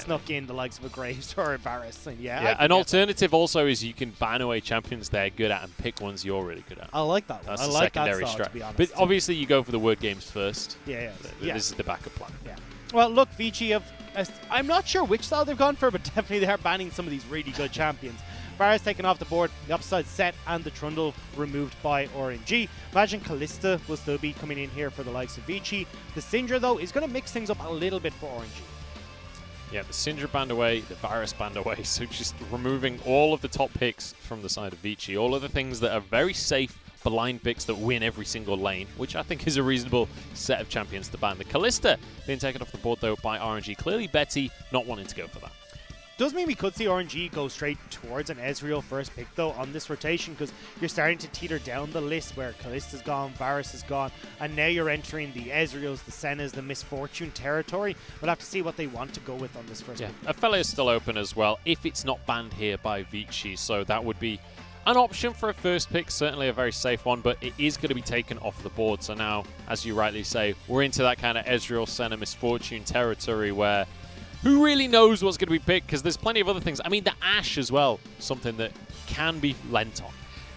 snuck in the likes of a Graves or a Varus. And yeah, an alternative also is you can ban away champions they're good at and pick ones you're really good at. I like that one. That's I the like secondary that style, strat. to be honest. But obviously you go for the word games first. Yeah. This is the backup plan. Yeah. Well, look, Vici have... I'm not sure which style they've gone for, but definitely they are banning some of these really good champions. Varus taken off the board, the upside set, and the Trundle removed by RNG. Imagine Kalista will still be coming in here for the likes of Vici. The Syndra, though, is going to mix things up a little bit for RNG. Yeah, the Syndra banned away, the Varus banned away, so just removing all of the top picks from the side of Vici. All of the things that are very safe blind picks that win every single lane, which I think is a reasonable set of champions to ban. The Kalista being taken off the board, though, by RNG. Clearly Betty not wanting to go for that. Does mean we could see RNG go straight towards an Ezreal first pick, though, on this rotation, because you're starting to teeter down the list where Kalista's gone, Varus is gone, and now you're entering the Ezreals, the Sennas, the Misfortune territory. We'll have to see what they want to go with on this first pick. Akali is still open as well, if it's not banned here by Vici, so that would be an option for a first pick, certainly a very safe one, but it is going to be taken off the board. So now, as you rightly say, we're into that kind of Ezreal, Senna, Misfortune territory where who really knows what's going to be picked, because there's plenty of other things. I mean, the Ashe as well, something that can be lent on.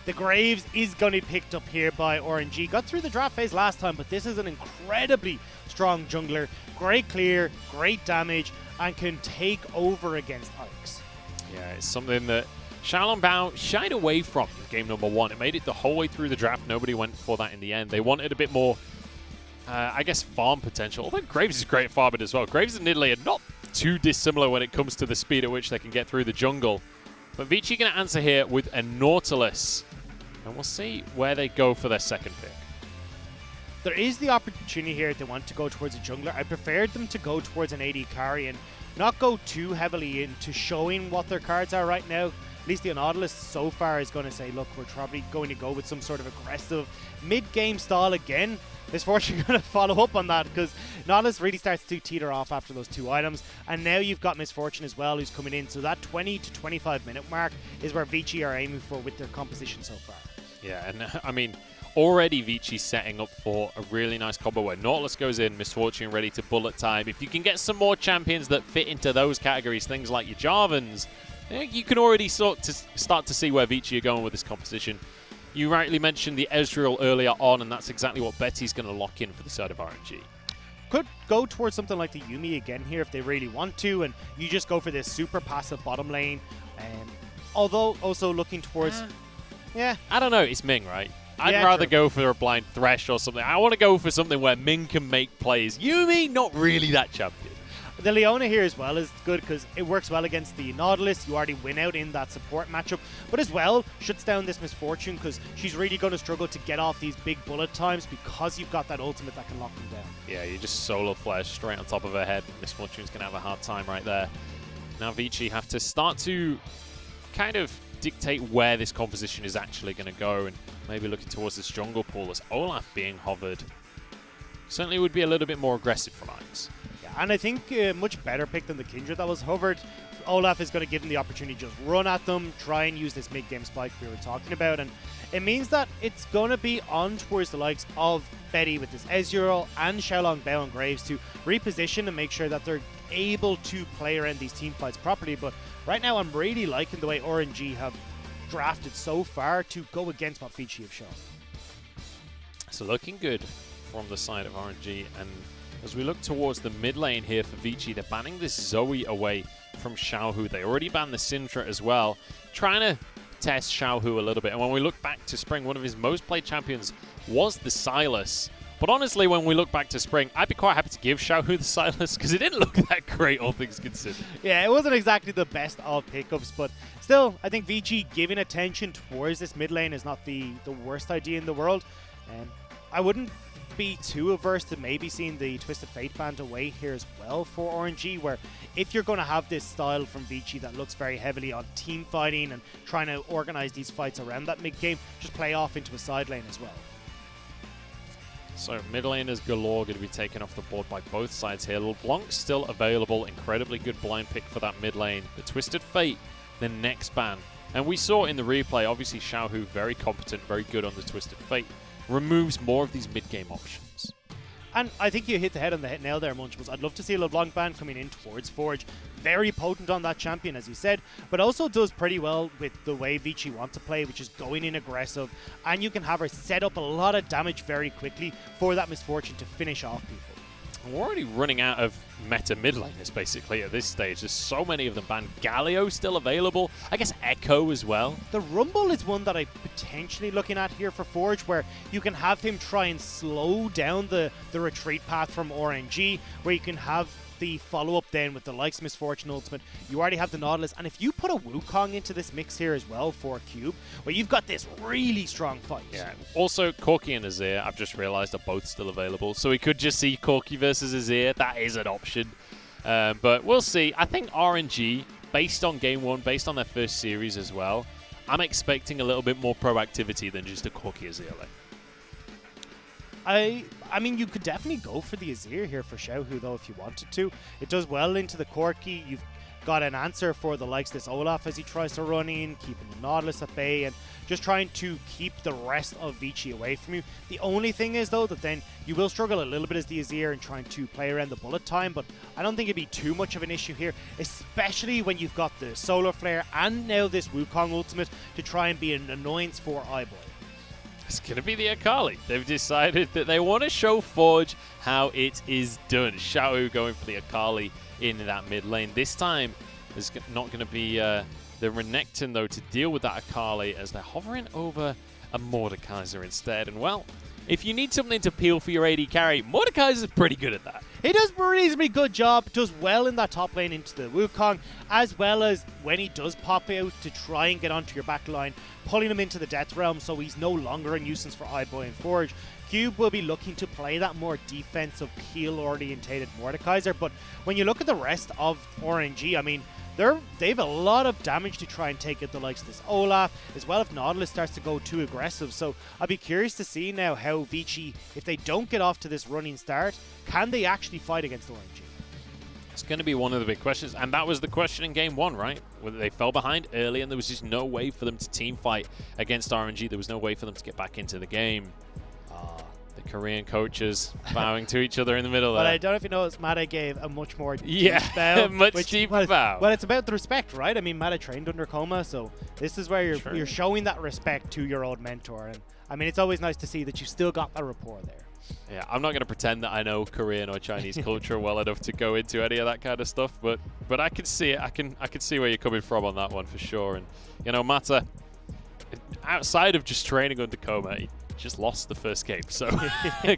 The Graves is going to be picked up here by RNG. Got through the draft phase last time, but this is an incredibly strong jungler. Great clear, great damage, and can take over against Ike's. Yeah, it's something that Xiaohu shied away from in game number 1. It made it the whole way through the draft. Nobody went for that in the end. They wanted a bit more, I guess, farm potential. Although Graves is great at farming as well. Graves and Nidalee are not too dissimilar when it comes to the speed at which they can get through the jungle. But Vici going to answer here with a Nautilus. And we'll see where they go for their second pick. There is the opportunity here if they want to go towards a jungler. I preferred them to go towards an AD carry and not go too heavily into showing what their cards are right now. At least the Nautilus so far is going to say, look, we're probably going to go with some sort of aggressive mid-game style again. Misfortune going to follow up on that because Nautilus really starts to teeter off after those 2 items. And now you've got Misfortune as well who's coming in. So that 20 to 25 minute mark is where Vici are aiming for with their composition so far. Yeah, and I mean, already Vici setting up for a really nice combo where Nautilus goes in, Misfortune ready to bullet time. If you can get some more champions that fit into those categories, things like your Jarvans, you can already start to see where Vici are going with this composition. You rightly mentioned the Ezreal earlier on, and that's exactly what Betty's going to lock in for the side of RNG. Could go towards something like the Yuumi again here if they really want to, and you just go for this super passive bottom lane. Although also looking towards... yeah. I don't know. It's Ming, right? I'd rather go for a blind Thresh or something. I want to go for something where Ming can make plays. Yuumi, not really that champion. The Leona here as well is good because it works well against the Nautilus. You already win out in that support matchup, but as well shuts down this Misfortune because she's really going to struggle to get off these big bullet times because you've got that ultimate that can lock them down. Yeah, you just solo flash straight on top of her head. Misfortune's going to have a hard time right there. Now Vici have to start to kind of dictate where this composition is actually going to go and maybe looking towards this jungle pool as Olaf being hovered. Certainly would be a little bit more aggressive from Ike's. And I think a much better pick than the Kindred that was hovered. Olaf is going to give them the opportunity to just run at them, try and use this mid-game spike we were talking about. And it means that it's going to be on towards the likes of Betty with this Ezreal and Xiaohu, Bao, and Graves to reposition and make sure that they're able to play around these team fights properly. But right now I'm really liking the way RNG have drafted so far to go against what Vici have shown. So looking good from the side of RNG, and as we look towards the mid lane here for Vici, they're banning this Zoe away from Xiaohu. They already banned the Syndra as well, trying to test Xiaohu a little bit. And when we look back to Spring, one of his most played champions was the Sylas. But honestly, when we look back to Spring, I'd be quite happy to give Xiaohu the Sylas because it didn't look that great, all things considered. Yeah, it wasn't exactly the best of pickups, but still, I think Vici giving attention towards this mid lane is not the worst idea in the world. And I wouldn't be too averse to maybe seeing the Twisted Fate band away here as well for RNG, where if you're going to have this style from Vici that looks very heavily on team fighting and trying to organize these fights around that mid game, just play off into a side lane as well. So mid laners galore going to be taken off the board by both sides here. LeBlanc's still available, incredibly good blind pick for that mid lane. The Twisted Fate, the next ban. And we saw in the replay, obviously Xiaohu very competent, very good on the Twisted Fate. Removes more of these mid-game options. And I think you hit the head on the nail there, Munchables. I'd love to see a LeBlanc ban coming in towards Forge. Very potent on that champion, as you said, but also does pretty well with the way Vici wants to play, which is going in aggressive. And you can have her set up a lot of damage very quickly for that Misfortune to finish off people. We're already running out of meta mid laners, basically, at this stage. There's so many of them banned. Galio still available. I guess Echo as well. The Rumble is one that I'm potentially looking at here for Forge, where you can have him try and slow down the retreat path from RNG, where you can have the follow-up then with the likes of Misfortune Ultimate. You already have the Nautilus, and if you put a Wukong into this mix here as well for Cube, where you've got this really strong fight. Yeah. Also, Corki and Azir, I've just realized, are both still available. So we could just see Corki versus Azir. That is an option. But we'll see. I think RNG, based on Game 1, based on their first series as well, I'm expecting a little bit more proactivity than just a Corki Azir lane. I mean, you could definitely go for the Azir here for Xiaohu, though, if you wanted to. It does well into the Corki. You've got an answer for the likes of this Olaf as he tries to run in, keeping the Nautilus at bay, and just trying to keep the rest of Vici away from you. The only thing is, though, that then you will struggle a little bit as the Azir and trying to play around the bullet time, but I don't think it'd be too much of an issue here, especially when you've got the Solar Flare and now this Wukong ultimate to try and be an annoyance for iBoy. It's going to be the Akali. They've decided that they want to show Forge how it is done. Xiaohu going for the Akali in that mid lane. This time, there's not going to be the Renekton, though, to deal with that Akali as they're hovering over a Mordekaiser instead. And, well, if you need something to peel for your AD carry, Mordekaiser's pretty good at that. He does a reasonably good job, does well in that top lane into the Wukong, as well as when he does pop out to try and get onto your back line, pulling him into the Death Realm so he's no longer a nuisance for iBoy and Forge. Cube will be looking to play that more defensive, peel-orientated Mordekaiser, but when you look at the rest of RNG, I mean, they've a lot of damage to try and take at the likes of this Olaf, as well if Nautilus starts to go too aggressive. So I'd be curious to see now how Vici, if they don't get off to this running start, can they actually fight against RNG? It's going to be one of the big questions, and that was the question in Game 1, right? Whether they fell behind early and there was just no way for them to team fight against RNG. There was no way for them to get back into the game. The Korean coaches bowing to each other in the middle there. But I don't know if you noticed, Mata gave a much more deep bow. Much deeper bow. Well, it's about the respect, right? I mean, Mata trained under Coma, so this is where you're showing that respect to your old mentor. And I mean, it's always nice to see that you still got that rapport there. Yeah, I'm not going to pretend that I know Korean or Chinese culture well enough to go into any of that kind of stuff, but I can see it. I can see where you're coming from on that one for sure. And you know, Mata, outside of just training under Coma, he just lost the first game, so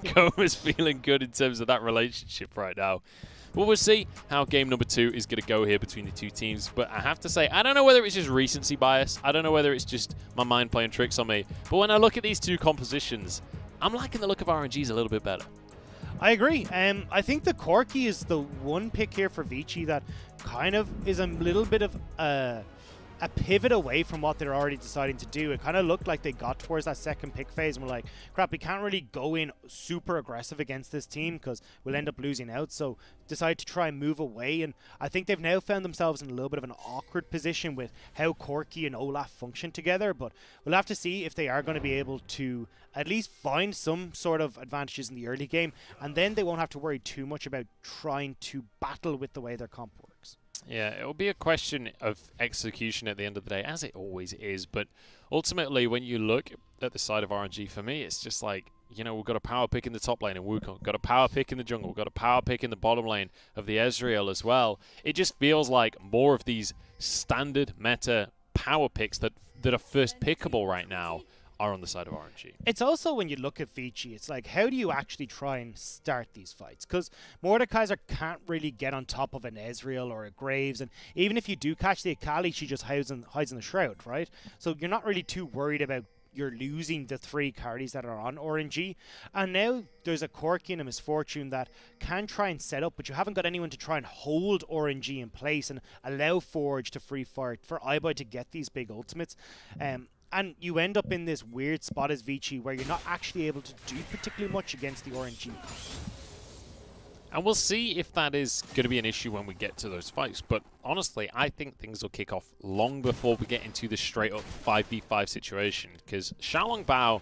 Coma's feeling good in terms of that relationship right now. But we'll see how game number 2 is going to go here between the two teams. But I have to say, I don't know whether it's just recency bias. I don't know whether it's just my mind playing tricks on me. But when I look at these two compositions, I'm liking the look of RNG's a little bit better. I agree. I think the Corki is the one pick here for Vici that kind of is a little bit of a pivot away from what they're already deciding to do. It kind of looked like they got towards that second pick phase and were like, crap, we can't really go in super aggressive against this team because we'll end up losing out. So decide to try and move away. And I think they've now found themselves in a little bit of an awkward position with how Corki and Olaf function together. But we'll have to see if they are going to be able to at least find some sort of advantages in the early game. And then they won't have to worry too much about trying to battle with the way their comp works. Yeah, it will be a question of execution at the end of the day, as it always is. But ultimately, when you look at the side of RNG, for me, it's just like, you know, we've got a power pick in the top lane in Wukong, got a power pick in the jungle, got a power pick in the bottom lane of the Ezreal as well. It just feels like more of these standard meta power picks that are first pickable right now are on the side of RNG. It's also when you look at Vici, it's like, how do you actually try and start these fights? Because Mordekaiser can't really get on top of an Ezreal or a Graves, and even if you do catch the Akali, she just hides in the Shroud, right? So you're not really too worried about you're losing the 3 carries that are on RNG. And now there's a Corki and a Misfortune that can try and set up, but you haven't got anyone to try and hold RNG in place and allow Forge to free fire for iBoy to get these big ultimates. And you end up in this weird spot as Vici where you're not actually able to do particularly much against the RNG. And we'll see if that is going to be an issue when we get to those fights. But honestly, I think things will kick off long before we get into the straight-up 5v5 situation. Because Xiaolong Bao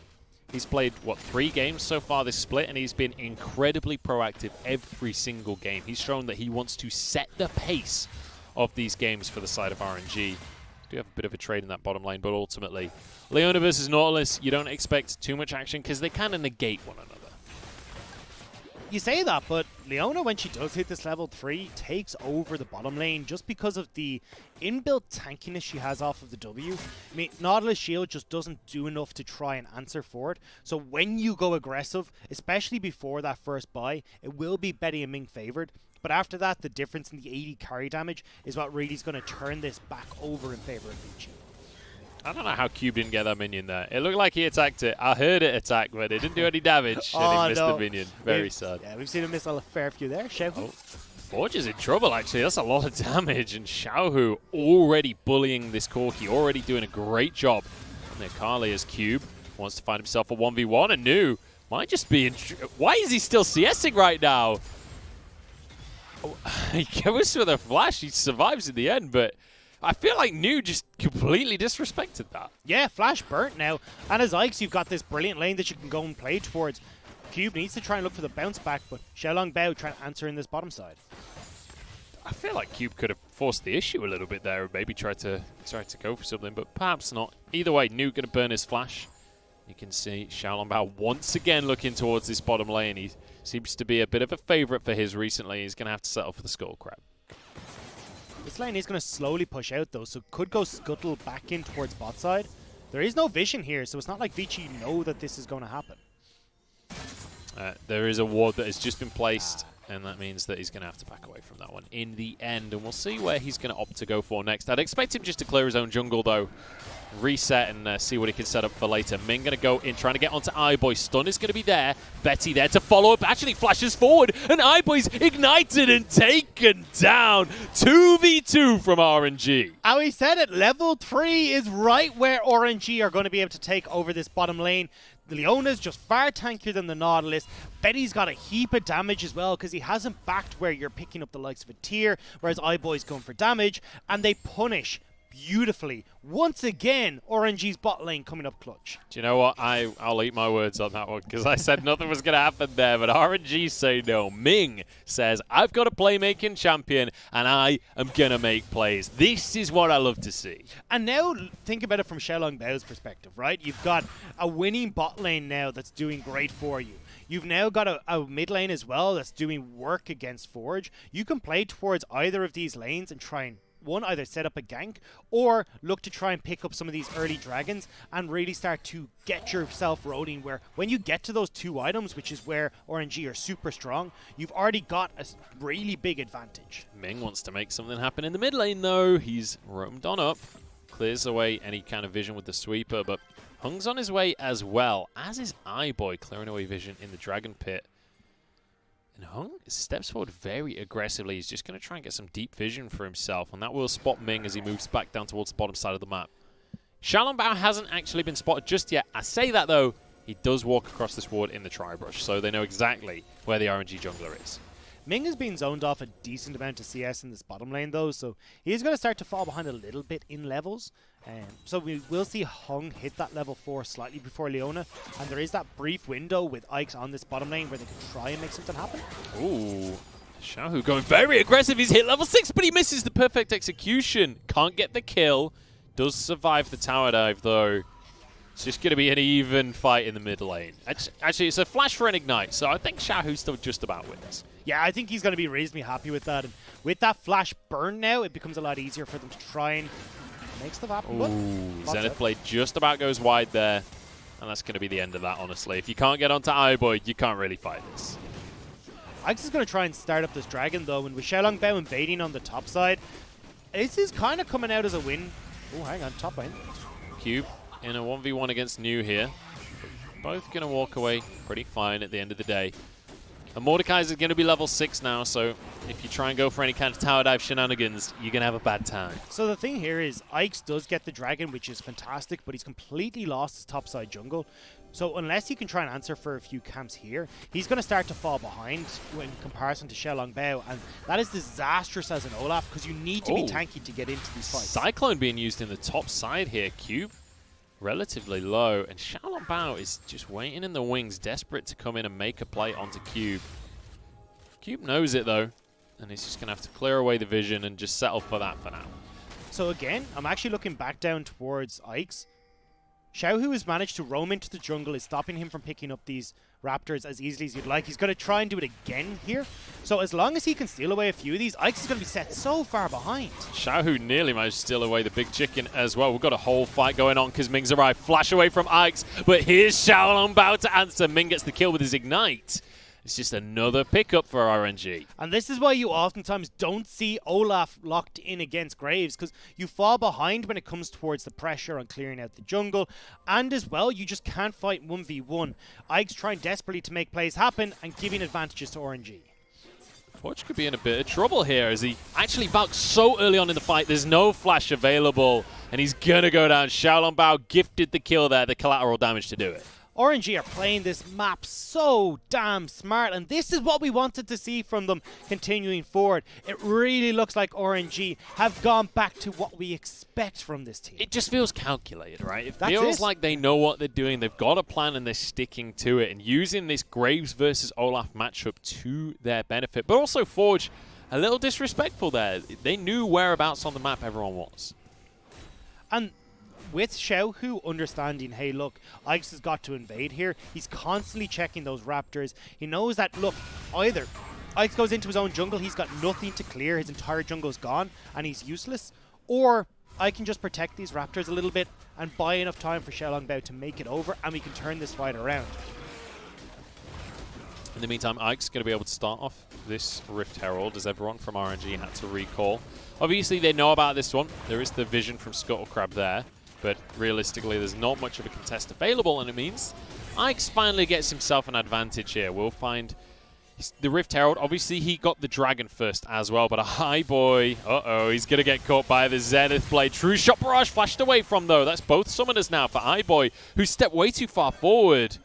He's played, what, 3 games so far this split, and he's been incredibly proactive every single game. He's shown that he wants to set the pace of these games for the side of RNG. Do have a bit of a trade in that bottom lane, but ultimately, Leona versus Nautilus, you don't expect too much action because they kind of negate one another. You say that, but Leona, when she does hit this level 3, takes over the bottom lane just because of the inbuilt tankiness she has off of the W. I mean, Nautilus shield just doesn't do enough to try and answer for it. So when you go aggressive, especially before that first buy, it will be Betty and Ming favored. But after that, the difference in the 80 carry damage is what really is going to turn this back over in favor of Vici. I don't know how Cube didn't get that minion there. It looked like he attacked it. I heard it attack, but it didn't do any damage. And he missed the minion. Very sad. Yeah, we've seen him miss a fair few there. Xiaohu. Oh, Forge is in trouble, actually. That's a lot of damage. And Xiaohu already bullying this Corki, already doing a great job. And Akali as Cube wants to find himself a 1v1. And Nu might just be in... Why is he still CSing right now? Oh, he goes for the flash. He survives in the end, but... I feel like Nu just completely disrespected that. Yeah, flash burnt now. And as Ikes, you've got this brilliant lane that you can go and play towards. Cube needs to try and look for the bounce back, but Xiaolong Bao trying to answer in this bottom side. I feel like Cube could have forced the issue a little bit there, or maybe tried to go for something, but perhaps not. Either way, Nu going to burn his flash. You can see Xiaolong Bao once again looking towards this bottom lane. He seems to be a bit of a favorite for his recently. He's going to have to settle for the skull crab. This lane is going to slowly push out though, so could go scuttle back in towards bot side. There is no vision here, so it's not like Vici know that this is going to happen. There is a ward that has just been placed, and that means that he's going to have to back away from that one in the end, and we'll see where he's going to opt to go for next. I'd expect him just to clear his own jungle though, reset and see what he can set up for later. Ming going to go in, trying to get onto iBoy. Stun is going to be there. Betty there to follow up. Actually flashes forward, and iBoy's ignited and taken down. 2v2 from RNG. And we said it, level 3 is right where RNG are going to be able to take over this bottom lane. The Leona's just far tankier than the Nautilus. Betty's got a heap of damage as well because he hasn't backed where you're picking up the likes of a tier, whereas iBoy's going for damage, and they punish beautifully. Once again, RNG's bot lane coming up clutch. Do you know what? I'll eat my words on that one because I said nothing was going to happen there, but RNG say no. Ming says, I've got a playmaking champion and I am going to make plays. This is what I love to see. And now think about it from Xiaolong Bao's perspective, right? You've got a winning bot lane now that's doing great for you. You've now got a mid lane as well that's doing work against Forge. You can play towards either of these lanes and try and either set up a gank or look to try and pick up some of these early dragons and really start to get yourself rolling, where when you get to those 2 items, which is where RNG are super strong, you've already got a really big advantage. Ming wants to make something happen in the mid lane though. He's roamed on up, clears away any kind of vision with the sweeper, but Hung's on his way as well, as is iBoy clearing away vision in the dragon pit. And Hung steps forward very aggressively. He's just going to try and get some deep vision for himself, and that will spot Ming as he moves back down towards the bottom side of the map. Xiaolong Bao hasn't actually been spotted just yet. I say that, though, he does walk across this ward in the tri-brush, so they know exactly where the RNG jungler is. Ming has been zoned off a decent amount of CS in this bottom lane, though, so he's going to start to fall behind a little bit in levels. So we will see Hung hit that level 4 slightly before Leona, and there is that brief window with Ikes on this bottom lane where they can try and make something happen. Ooh, Xiaohu going very aggressive. He's hit level 6, but he misses the perfect execution. Can't get the kill. Does survive the tower dive, though. It's just going to be an even fight in the mid lane. Actually, it's a flash for an ignite, so I think Xiaohu still just about wins. Yeah, I think he's going to be reasonably happy with that. And with that flash burn now, it becomes a lot easier for them to try and make stuff happen. Ooh, Zenith Blade just about goes wide there. And that's going to be the end of that, honestly. If you can't get onto iBoy, you can't really fight this. Ikes is going to try and start up this dragon, though. And with Xiaolong Bao invading on the top side, this is kind of coming out as a win. Oh, hang on, top lane. Cube in a 1v1 against Nu here. Both going to walk away pretty fine at the end of the day. And Mordekaiser is going to be level 6 now, so if you try and go for any kind of tower dive shenanigans, you're going to have a bad time. So the thing here is, Ikes does get the dragon, which is fantastic, but he's completely lost his topside jungle. So unless he can try and answer for a few camps here, he's going to start to fall behind in comparison to Xiaolong Bao, and that is disastrous as an Olaf, because you need to be tanky to get into these fights. Cyclone being used in the top side here. Cube relatively low, and Xiaolongbao is just waiting in the wings, desperate to come in and make a play onto Cube. Cube knows it though, and he's just going to have to clear away the vision and just settle for that for now. So again, I'm actually looking back down towards Ike's. Xiaohu has managed to roam into the jungle, is stopping him from picking up these Raptors as easily as you'd like. He's going to try and do it again here. So as long as he can steal away a few of these, Ike's is going to be set so far behind. Xiaohu nearly managed to steal away the big chicken as well. We've got a whole fight going on because Ming's arrived. Flash away from Ike's, but here's Xiaolongbao to answer. Ming gets the kill with his Ignite. It's just another pickup for RNG. And this is why you oftentimes don't see Olaf locked in against Graves, because you fall behind when it comes towards the pressure on clearing out the jungle. And as well, you just can't fight 1v1. Ike's trying desperately to make plays happen and giving advantages to RNG. Forge could be in a bit of trouble here as he actually balks so early on in the fight. There's no flash available, and he's going to go down. Xiaolongbao gifted the kill there, the collateral damage to do it. RNG are playing this map so damn smart, and this is what we wanted to see from them continuing forward. It really looks like RNG have gone back to what we expect from this team. It just feels calculated, right? It That's feels it. like they know what they're doing. They've got a plan and they're sticking to it and using this Graves versus Olaf matchup to their benefit. But also Forge, a little disrespectful there. They knew whereabouts on the map everyone was. And with Xiaohu understanding, hey, look, Ike's has got to invade here. He's constantly checking those Raptors. He knows that, look, either Ike's goes into his own jungle, he's got nothing to clear, his entire jungle's gone, and he's useless, or I can just protect these Raptors a little bit and buy enough time for Xiaolongbao to make it over, and we can turn this fight around. In the meantime, Ike's going to be able to start off this Rift Herald as everyone from RNG had to recall. Obviously, they know about this one. There is the vision from Scuttlecrab there. But realistically, there's not much of a contest available, and it means Ike's finally gets himself an advantage here. We'll find the Rift Herald. Obviously, he got the Dragon first as well, but a iBoy, he's going to get caught by the Zenith Blade. True Shot Barrage flashed away from, though. That's both summoners now for iBoy, who stepped way too far forward.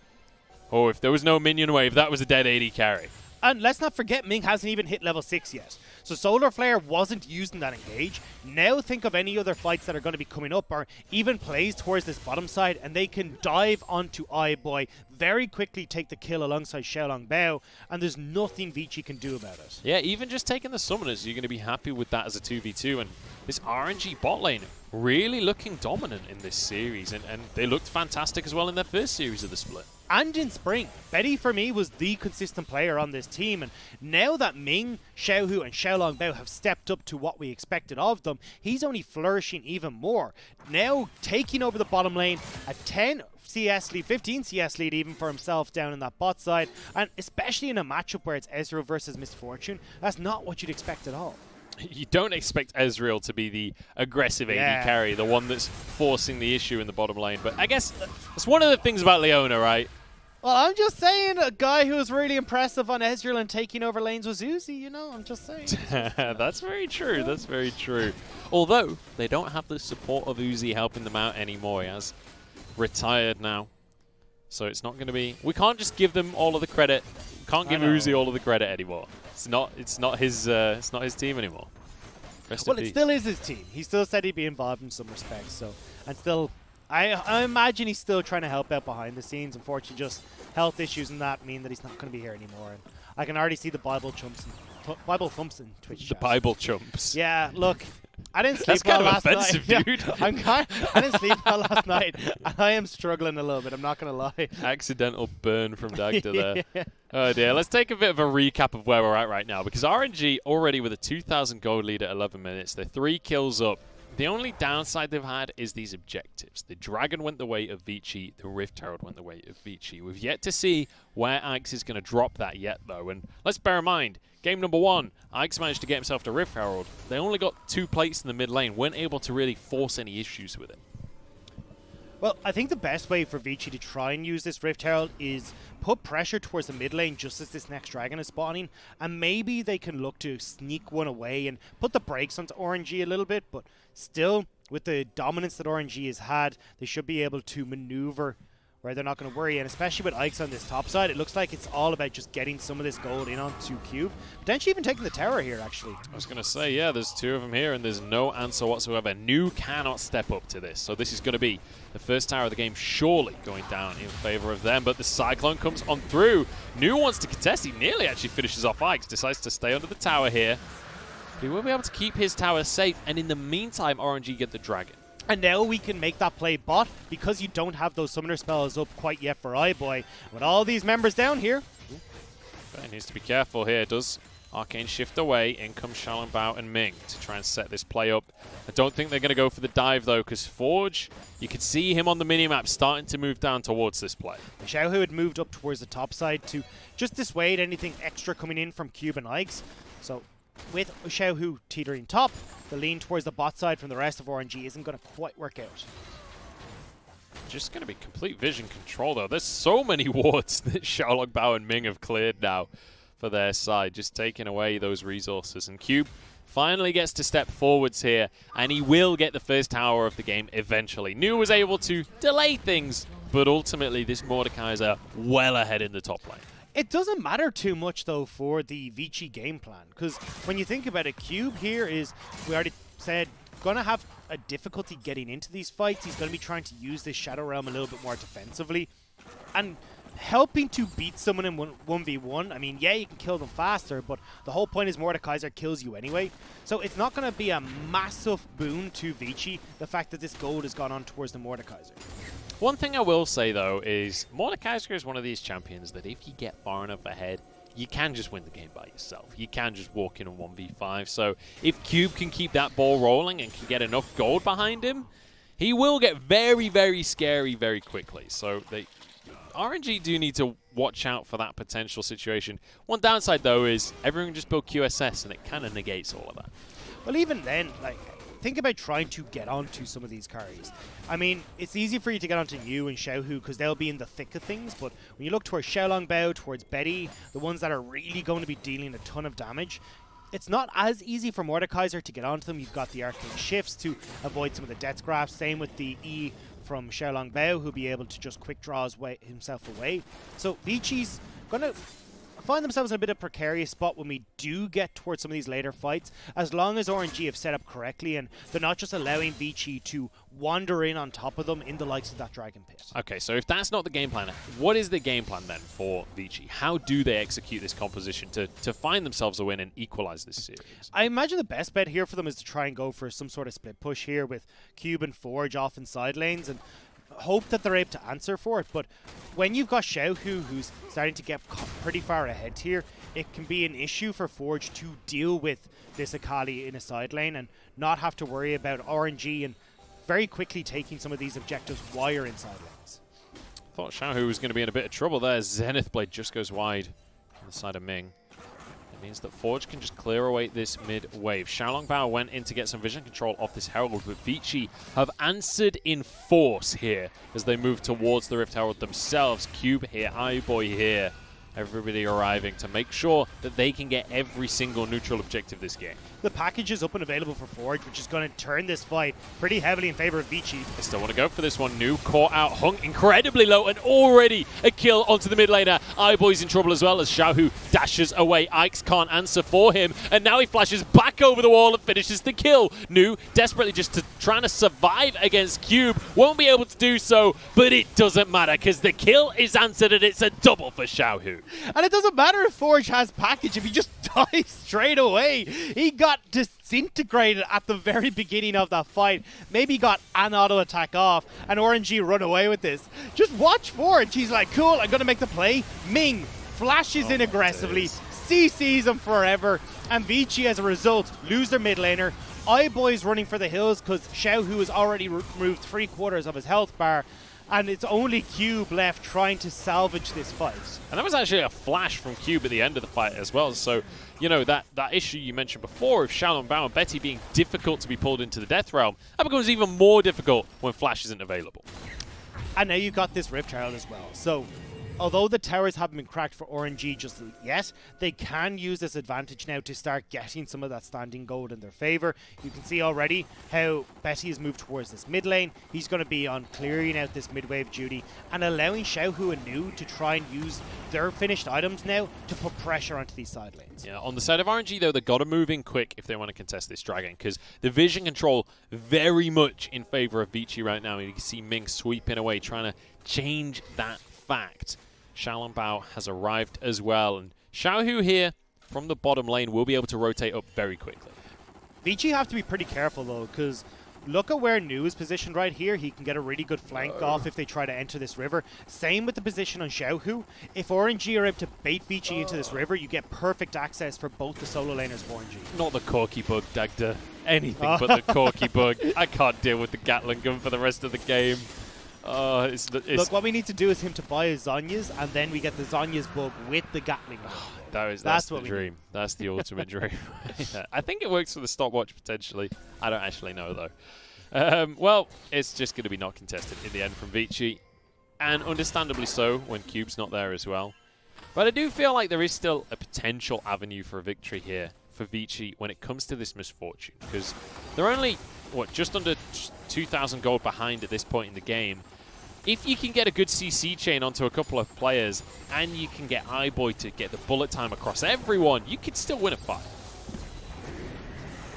Oh, if there was no minion wave, that was a dead AD carry. And let's not forget, Ming hasn't even hit level 6 yet. So Solar Flare wasn't used in that engage. Now think of any other fights that are going to be coming up, or even plays towards this bottom side, and they can dive onto iBoy, very quickly take the kill alongside Xiaolongbao, and there's nothing Vici can do about it. Yeah, even just taking the summoners, you're going to be happy with that as a 2v2. And this RNG bot lane really looking dominant in this series, and they looked fantastic as well in their first series of the split. And in spring, Betty for me was the consistent player on this team, and now that Ming, Xiaohu and Xiaolongbao have stepped up to what we expected of them, he's only flourishing even more. Now taking over the bottom lane, a 10 CS lead, 15 CS lead even for himself down in that bot side, and especially in a matchup where it's Ezreal versus Misfortune, that's not what you'd expect at all. You don't expect Ezreal to be the aggressive AD carry, the one that's forcing the issue in the bottom lane, but I guess that's one of the things about Leona, right? Well, I'm just saying, a guy who was really impressive on Ezreal and taking over lanes was Uzi, you know, I'm just saying. That's very true, that's very true. Although, they don't have the support of Uzi helping them out anymore. He has retired now. So it's not going to be... We can't just give them all of the credit. Can't give Uzi all of the credit anymore. It's not his team anymore. Well, it still is his team. He still said he'd be involved in some respects, so... And still... I imagine he's still trying to help out behind the scenes. Unfortunately, just health issues and that mean that he's not going to be here anymore. And I can already see the Bible thumps in Twitch chat. The Bible chumps. Yeah, look, I didn't sleep That's kind well of last offensive, night. dude. Yeah, I didn't sleep well last night. I am struggling a little bit. I'm not going to lie. Accidental burn from Dagda there. Yeah. Oh dear, let's take a bit of a recap of where we're at right now, because RNG already with a 2,000 gold lead at 11 minutes. They're 3 kills up. The only downside they've had is these objectives. The Dragon went the way of Vici, the Rift Herald went the way of Vici. We've yet to see where Ike's is going to drop that yet, though. And let's bear in mind, game number 1, Ike's managed to get himself to Rift Herald. They only got 2 plates in the mid lane, weren't able to really force any issues with it. Well, I think the best way for Vici to try and use this Rift Herald is put pressure towards the mid lane just as this next dragon is spawning, and maybe they can look to sneak one away and put the brakes onto RNG a little bit, but still, with the dominance that RNG has had, they should be able to maneuver where they're not going to worry. And especially with Ike's on this top side, it looks like it's all about just getting some of this gold in onto Cube. Potentially even taking the tower here, actually. I was going to say, yeah, there's 2 of them here, and there's no answer whatsoever. Nu cannot step up to this. So this is going to be the first tower of the game surely going down in favor of them. But the Cyclone comes on through. Nu wants to contest. He nearly actually finishes off Ike's. Decides to stay under the tower here. He will be able to keep his tower safe. And in the meantime, RNG get the dragon. And now we can make that play bot because you don't have those summoner spells up quite yet for iBoy. With all these members down here. He needs to be careful here. Does Arcane shift away? In comes Xiaohu and Ming to try and set this play up. I don't think they're going to go for the dive though, because Forge, you could see him on the minimap starting to move down towards this play. Xiaohu had moved up towards the top side to just dissuade anything extra coming in from Cube and Ikes. So with Xiaohu teetering top, the lean towards the bot side from the rest of RNG isn't going to quite work out. Just going to be complete vision control though. There's so many wards that Xiaohu and Ming have cleared now for their side, just taking away those resources. And Cube finally gets to step forwards here, and he will get the first tower of the game eventually. Nu was able to delay things, but ultimately this Mordekaiser well ahead in the top lane. It doesn't matter too much, though, for the Vici game plan, because when you think about it, Cube here is, we already said, going to have a difficulty getting into these fights. He's going to be trying to use this Shadow Realm a little bit more defensively, and helping to beat someone in 1v1. I mean, yeah, you can kill them faster, but the whole point is Mordekaiser kills you anyway. So it's not going to be a massive boon to Vici, the fact that this gold has gone on towards the Mordekaiser. One thing I will say, though, is Mordekaiser is one of these champions that if you get far enough ahead, you can just win the game by yourself. You can just walk in on 1v5. So if Cube can keep that ball rolling and can get enough gold behind him, he will get very, very scary very quickly. So RNG do need to watch out for that potential situation. One downside, though, is everyone just build QSS, and it kind of negates all of that. Well, even then, like, think about trying to get onto some of these carries. I mean, it's easy for you to get onto Yu and Xiaohu because they'll be in the thick of things, but when you look towards Xiaolongbao, towards Betty, the ones that are really going to be dealing a ton of damage, it's not as easy for Mordekaiser to get onto them. You've got the arcane shifts to avoid some of the death grabs. Same with the E from Xiaolongbao, who'll be able to just quick draw himself away. So Vici's going to find themselves in a bit of precarious spot when we do get towards some of these later fights, as long as RNG have set up correctly and they're not just allowing Vici to wander in on top of them in the likes of that Dragon Pit. Okay, so if that's not the game plan, what is the game plan then for Vici? How do they execute this composition to find themselves a win and equalize this series? I imagine the best bet here for them is to try and go for some sort of split push here with Cube and Forge off in side lanes and hope that they're able to answer for it. But when you've got Xiaohu, who's starting to get pretty far ahead here, it can be an issue for Forge to deal with this Akali in a side lane and not have to worry about RNG and very quickly taking some of these objectives while you're in side lanes. Thought Xiaohu was going to be in a bit of trouble there. Zenith Blade just goes wide on the side of Ming. It means that Forge can just clear away this mid wave. Xiaolongbao went in to get some vision control off this Herald, but Vici have answered in force here as they move towards the Rift Herald themselves. Cube here, iBoy here. Everybody arriving to make sure that they can get every single neutral objective this game. The package is up and available for Forge, which is going to turn this fight pretty heavily in favor of Vici. They still want to go for this one. Nu caught out, hung incredibly low, and already a kill onto the mid laner. iBoy's in trouble as well as Xiaohu dashes away. Ikes can't answer for him, and now he flashes back over the wall and finishes the kill. Nu desperately just trying to survive against Cube. Won't be able to do so, but it doesn't matter because the kill is answered and it's a double for Xiaohu. And it doesn't matter if Forge has package, if he just dies straight away. He got disintegrated at the very beginning of that fight. Maybe got an auto attack off, and RNG run away with this. Just watch Forge. He's like, cool, I'm going to make the play. Ming flashes in aggressively, CCs him forever, and Vici, as a result, lose their mid laner. iBoy's running for the hills because Xiaohu has already removed 3/4 of his health bar. And it's only Cube left trying to salvage this fight. And that was actually a flash from Cube at the end of the fight as well. So, you know, that issue you mentioned before of Xiaolongbao and Betty being difficult to be pulled into the Death Realm, that becomes even more difficult when Flash isn't available. And now you've got this Rift Herald as well. So although the towers haven't been cracked for RNG just yet, they can use this advantage now to start getting some of that standing gold in their favor. You can see already how Betty has moved towards this mid lane. He's going to be on clearing out this mid wave duty and allowing Xiaohu and Nu to try and use their finished items now to put pressure onto these side lanes. Yeah, on the side of RNG though, they've got to move in quick if they want to contest this dragon, because the vision control very much in favor of Vici right now. You can see Ming sweeping away, trying to change that fact. Xiaohu has arrived as well, and Xiaohu here from the bottom lane will be able to rotate up very quickly. Vici have to be pretty careful though, because look at where Nu is positioned right here. He can get a really good flank off if they try to enter this river. Same with the position on Xiaohu. If RNG are able to bait Vici into this river, you get perfect access for both the solo laners of RNG. Not the Corki bug, Dagda. Anything but the Corki bug. I can't deal with the Gatling gun for the rest of the game. Look, what we need to do is him to buy his Zhonya's, and then we get the Zhonya's bug with the Gatling gun. That's the dream. That's the ultimate dream. Yeah. I think it works for the stopwatch potentially. I don't actually know though. Well, it's just going to be not contested in the end from Vici, and understandably so when Cube's not there as well. But I do feel like there is still a potential avenue for a victory here for Vici when it comes to this misfortune, because they're only just under 2,000 gold behind at this point in the game. If you can get a good CC chain onto a couple of players, and you can get iBoy to get the bullet time across everyone, you could still win a fight.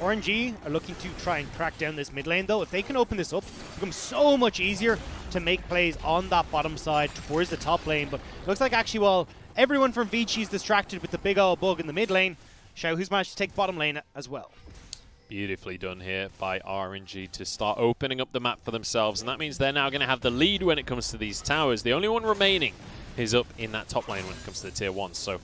RNG are looking to try and crack down this mid lane though. If they can open this up, it becomes so much easier to make plays on that bottom side towards the top lane. But it looks like actually while everyone from Vici is distracted with the big old bug in the mid lane, Xiaohu's managed to take bottom lane as well. Beautifully done here by RNG to start opening up the map for themselves, and that means they're now going to have the lead when it comes to these towers. The only one remaining is up in that top lane when it comes to the tier 1. So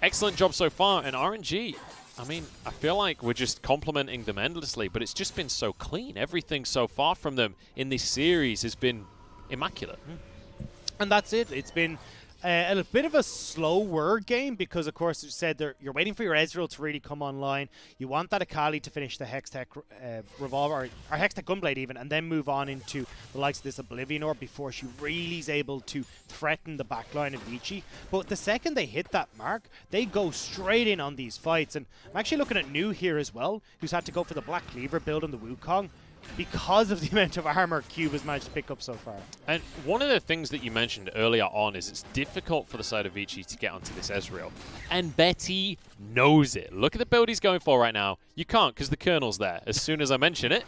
excellent job so far, and RNG, I mean, I feel like we're just complimenting them endlessly, but it's just been so clean. Everything so far from them in this series has been immaculate. And that's it. It's been a bit of a slower game because, of course, you said you're waiting for your Ezreal to really come online. You want that Akali to finish the Hextech Revolver, or Hextech Gunblade even, and then move on into the likes of this Oblivion Orb before she really is able to threaten the backline of Vici. But the second they hit that mark, they go straight in on these fights. And I'm actually looking at Nu here as well, who's had to go for the Black Cleaver build on the Wukong, because of the amount of armor Cube has managed to pick up so far. And one of the things that you mentioned earlier on is it's difficult for the side of Vici to get onto this Ezreal. And Betty knows it. Look at the build he's going for right now. You can't because the Colonel's there as soon as I mention it.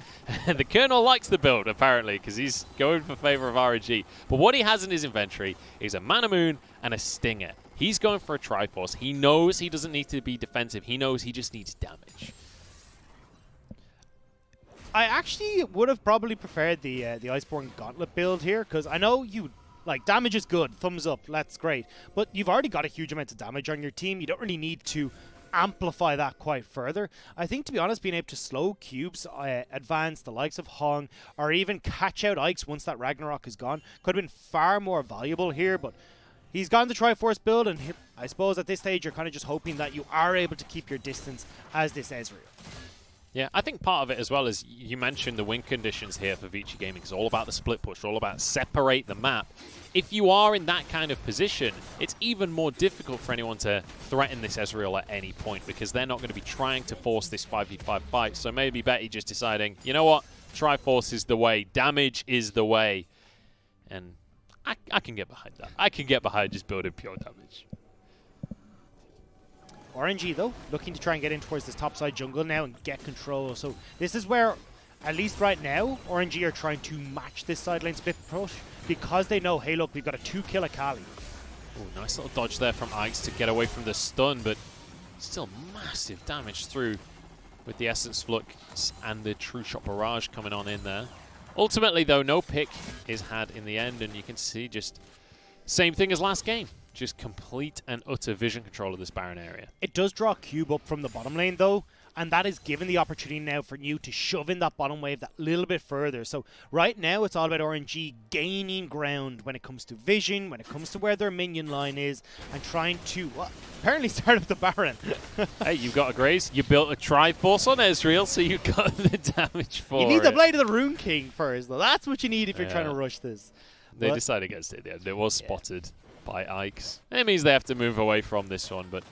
And the Colonel likes the build, apparently, because he's going for favor of RNG. But what he has in his inventory is a Mana Moon and a Stinger. He's going for a Triforce. He knows he doesn't need to be defensive. He knows he just needs damage. I actually would have probably preferred the Iceborne Gauntlet build here, because I know you like damage is good, thumbs up, that's great, but you've already got a huge amount of damage on your team. You don't really need to amplify that quite further. I think, to be honest, being able to slow Cubes advance the likes of Hong, or even catch out Ikes once that Ragnarok is gone, could have been far more valuable here. But he's gone the Triforce build, and I suppose at this stage you're kind of just hoping that you are able to keep your distance as this Ezreal. Yeah, I think part of it as well is you mentioned the win conditions here for Vici Gaming. It's all about the split push, all about separate the map. If you are in that kind of position, it's even more difficult for anyone to threaten this Ezreal at any point, because they're not going to be trying to force this 5v5 fight. So maybe Betty just deciding, you know what, Triforce is the way, damage is the way. And I can get behind that. I can get behind just building pure damage. RNG, though, looking to try and get in towards this topside jungle now and get control. So this is where, at least right now, RNG are trying to match this side lane split push, because they know, hey, look, we've got a 2-kill Akali. Oh, nice little dodge there from Ikes to get away from the stun, but still massive damage through with the Essence Flux and the True Shot Barrage coming on in there. Ultimately, though, no pick is had in the end, and you can see just same thing as last game. Just complete and utter vision control of this Baron area. It does draw Cube up from the bottom lane, though, and that is given the opportunity now for you to shove in that bottom wave that little bit further. So right now, it's all about RNG gaining ground when it comes to vision, when it comes to where their minion line is, and trying to, apparently start up the Baron. Hey, you've got a Graze. You built a Triforce on Ezreal, so you got the damage for it. You need the Blade of the Rune King first, though. That's what you need if you're trying to rush this. They decided against it, yeah. It was spotted. by Ikes. It means they have to move away from this one, but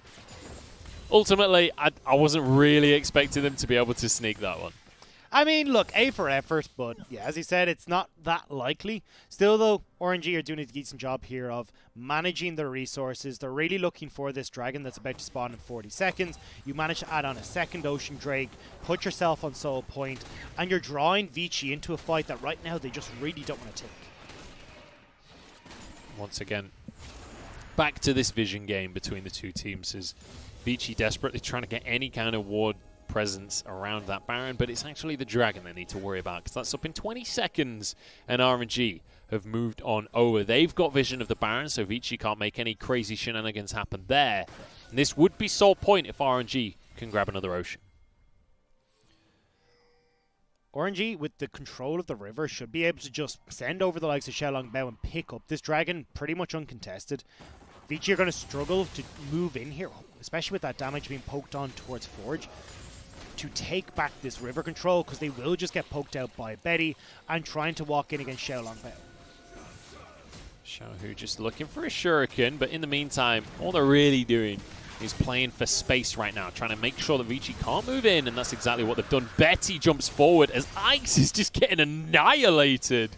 ultimately, I wasn't really expecting them to be able to sneak that one. I mean, look, A for effort, but yeah, as he said, it's not that likely. Still, though, RNG are doing a decent job here of managing their resources. They're really looking for this dragon that's about to spawn in 40 seconds. You manage to add on a second Ocean Drake, put yourself on soul point, and you're drawing Vici into a fight that right now they just really don't want to take. Once again, back to this vision game between the two teams as Vici desperately trying to get any kind of ward presence around that Baron, but it's actually the dragon they need to worry about because that's up in 20 seconds and RNG have moved on over. They've got vision of the Baron, so Vici can't make any crazy shenanigans happen there. And this would be soul point if RNG can grab another Ocean. RNG, with the control of the river, should be able to just send over the likes of Xiaohu and pick up this dragon pretty much uncontested. Vici are going to struggle to move in here, especially with that damage being poked on towards Forge, to take back this river control, because they will just get poked out by Betty and trying to walk in against Xiaohu. Xiaohu just looking for a shuriken, but in the meantime, all they're really doing is playing for space right now, trying to make sure that Vici can't move in, and that's exactly what they've done. Betty jumps forward as Ikes is just getting annihilated.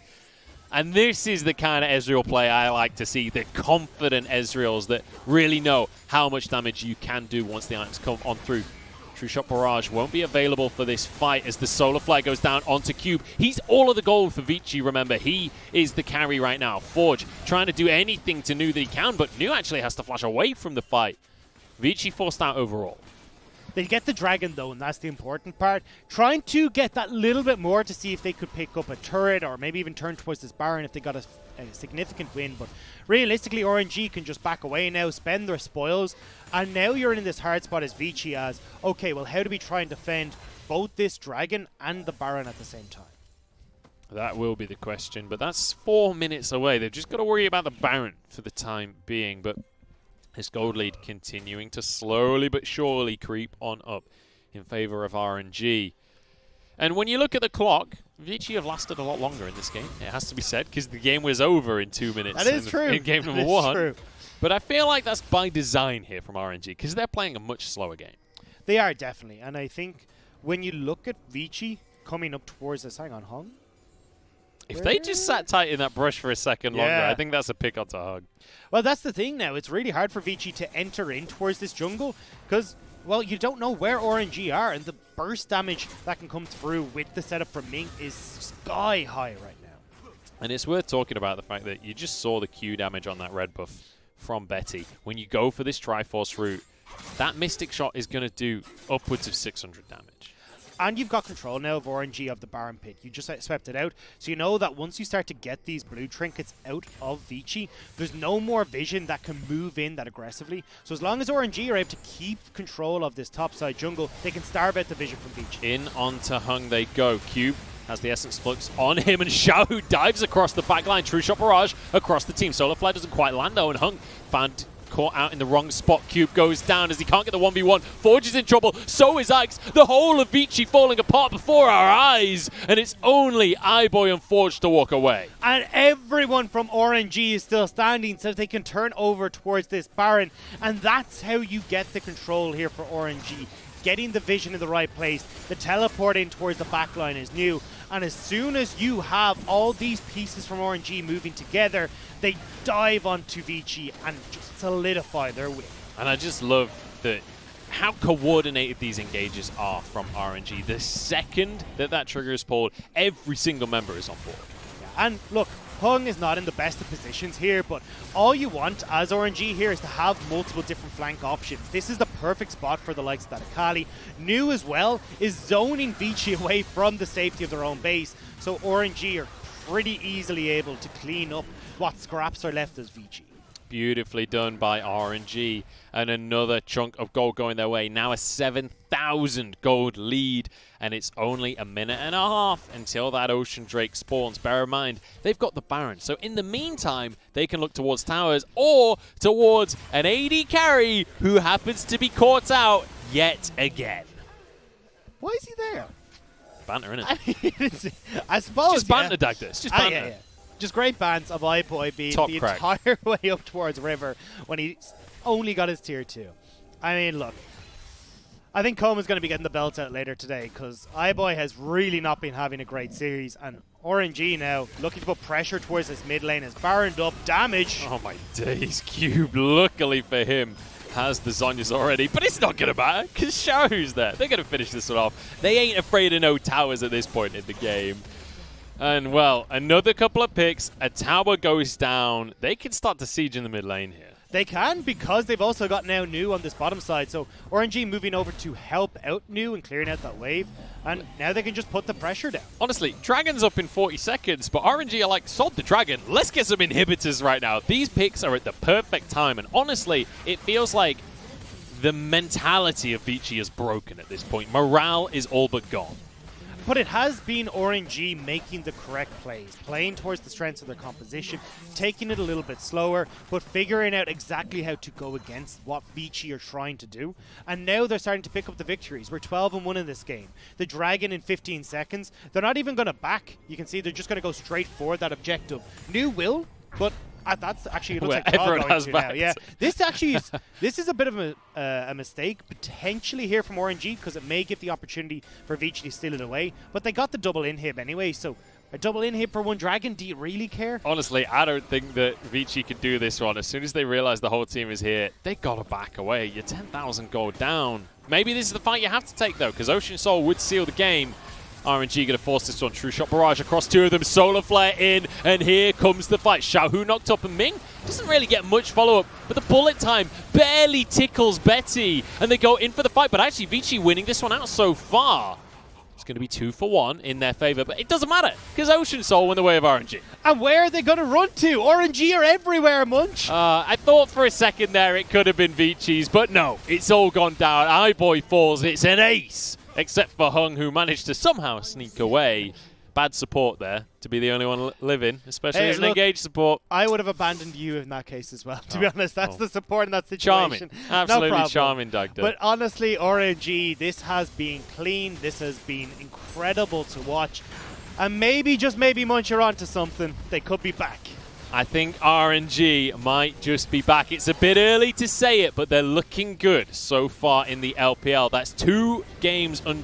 And this is the kind of Ezreal play I like to see, the confident Ezreals that really know how much damage you can do once the items come on through. True Shot Barrage won't be available for this fight as the Solar Flare goes down onto Cube. He's all of the gold for Vici, remember. He is the carry right now. Forge trying to do anything to Nu that he can, but Nu actually has to flash away from the fight. Vici forced out overall. They get the dragon, though, and that's the important part. Trying to get that little bit more to see if they could pick up a turret or maybe even turn towards this Baron if they got a significant win. But realistically, RNG can just back away now, spend their spoils, and now you're in this hard spot as Vici as, okay, well, how do we try and defend both this dragon and the Baron at the same time? That will be the question, but that's 4 minutes away. They've just got to worry about the Baron for the time being, but this gold lead continuing to slowly but surely creep on up in favor of RNG. And when you look at the clock, Vici have lasted a lot longer in this game. It has to be said, because the game was over in 2 minutes. That is true. In game number one. True. But I feel like that's by design here from RNG, because they're playing a much slower game. They are, definitely. And I think when you look at Vici coming up towards us, hang on, Hung? If they just sat tight in that brush for a second longer, I think that's a pick on to Hug. Well, that's the thing now. It's really hard for Vici to enter in towards this jungle because, well, you don't know where RNG are, and the burst damage that can come through with the setup from Ming is sky high right now. And it's worth talking about the fact that you just saw the Q damage on that red buff from Betty. When you go for this Triforce route, that Mystic Shot is going to do upwards of 600 damage. And you've got control now of RNG of the Baron Pit. You just swept it out. So you know that once you start to get these blue trinkets out of Vici, there's no more vision that can move in that aggressively. So as long as RNG are able to keep control of this topside jungle, they can starve out the vision from Vici. In onto Hung they go. Cube has the Essence Flux on him, and Xiaohu dives across the backline. True Shot Barrage across the team. Solar Flare doesn't quite land though, and Hung found caught out in the wrong spot. Cube goes down as he can't get the 1v1. Forge is in trouble. So is Ikes. The whole of Vici falling apart before our eyes. And it's only iBoy and Forge to walk away. And everyone from RNG is still standing so they can turn over towards this Baron. And that's how you get the control here for RNG. Getting the vision in the right place. The teleport in towards the backline is new. And as soon as you have all these pieces from RNG moving together, they dive onto Vici and just solidify their win. And I just love how coordinated these engages are from RNG. The second that trigger is pulled, every single member is on board. Yeah, and look, Hung is not in the best of positions here, but all you want as RNG here is to have multiple different flank options. This is the perfect spot for the likes of that Akali. Nu as well is zoning Vici away from the safety of their own base, so RNG are pretty easily able to clean up what scraps are left as Vici. Beautifully done by RNG, and another chunk of gold going their way. Now a 7,000 gold lead, and it's only a minute and a half until that Ocean Drake spawns. Bear in mind, they've got the Baron, so in the meantime, they can look towards towers or towards an AD carry who happens to be caught out yet again. Why is he there? Banter, innit? I mean, I suppose, just banter, Dagdas. Just banter. Yeah. just great bans of iBoy being Top the crack. entire way up towards River when he only got his tier 2. I mean, look. I think Coleman's going to be getting the belt out later today because iBoy has really not been having a great series, and RNG now looking to put pressure towards this mid lane is baroned up damage. Oh my days, Cube, luckily for him, has the Zhonya's already, but it's not going to matter because Xiaohu's there. They're going to finish this one off. They ain't afraid of no towers at this point in the game. And, well, another couple of picks, a tower goes down. They can start to siege in the mid lane here. They can because they've also got now New on this bottom side. So RNG moving over to help out New and clearing out that wave. And now they can just put the pressure down. Honestly, Dragon's up in 40 seconds, but RNG are like, sold the Dragon. Let's get some inhibitors right now. These picks are at the perfect time. And honestly, it feels like the mentality of Vici is broken at this point. Morale is all but gone. But it has been RNG making the correct plays, playing towards the strengths of their composition, taking it a little bit slower, but figuring out exactly how to go against what Vici are trying to do. And now they're starting to pick up the victories. We're 12-1 in this game. The Dragon in 15 seconds. They're not even going to back. You can see they're just going to go straight for that objective. New will, but that's actually, it looks like everyone going has to now. backed. Yeah, this actually is, this is a bit of a mistake potentially here from RNG because it may give the opportunity for Vici to steal it away. But they got the double inhib anyway, so a double inhib for one Dragon. Do you really care? Honestly, I don't think that Vici can do this one. As soon as they realize the whole team is here, they gotta back away. You're 10,000 gold down. Maybe this is the fight you have to take though, because Ocean Soul would seal the game. RNG going to force this one. True Shot Barrage across two of them. Solar Flare in, and here comes the fight. Xiaohu knocked up, and Ming doesn't really get much follow-up, but the bullet time barely tickles Betty, and they go in for the fight, but actually Vici winning this one out so far. It's going to be 2 for 1 in their favor, but it doesn't matter, because Ocean Soul win the way of RNG. And where are they going to run to? RNG are everywhere, Munch. I thought for a second there it could have been Vici's, but no, it's all gone down. iBoy falls, it's an ace. Except for Hung, who managed to somehow sneak away. Bad support there to be the only one living, especially as an engaged support. I would have abandoned you in that case as well, to be honest. That's the support in that situation. Charming. Absolutely no charming, Dagda. But honestly, RNG, this has been clean. This has been incredible to watch. And maybe, just maybe, Munch, you're onto something. They could be back. I think RNG might just be back. It's a bit early to say it, but they're looking good so far in the LPL. That's 2 games under